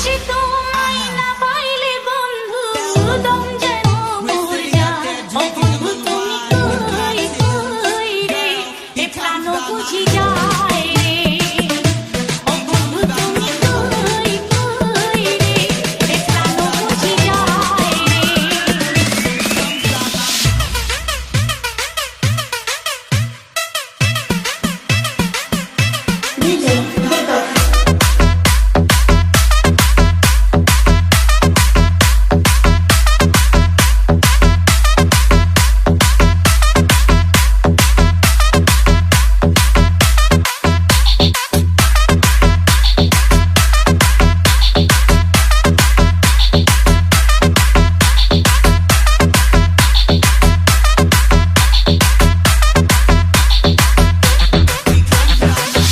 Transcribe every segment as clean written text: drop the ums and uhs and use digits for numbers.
সে তোমায় না পাইলে বন্ধু দম যেন মর যায়। ও বন্ধু তুমি কই কই রে, এ প্রাণ বুঝি যায় রে। ও বন্ধু তুমি কই কই রে, এ প্রাণ বুঝি যায় রে।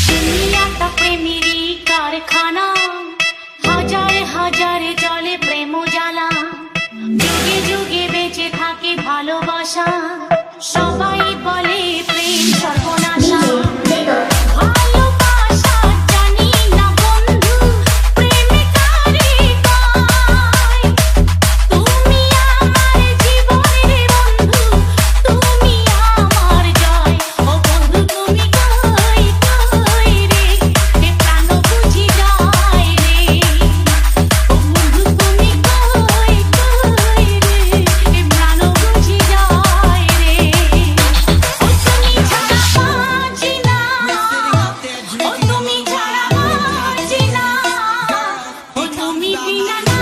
দুনিয়াটা প্রেমেরই কারখানা, হাজার হাজার জলে প্রেম জ্বালা। যুগে যুগে বেঁচে থাকে ভালোবাসা, সবাই বলে প্রেম সর্বনাশা। ভালোবাসা জানি না বন্ধু, প্রেমে কারে পায়। তুমি আমার জীবনের বন্ধু, তুমি আমার জয়। ও বন্ধু তুমি কই কই রে, এ প্রাণ বুঝি যায় রে। ও বন্ধু তুমি কই কই রে, এ প্রাণ বুঝি যায় রে। ও তুমি ছাড়া বাঁচি না, ও তুমি ছাড়া বাঁচি না, ও তুমি বিনা না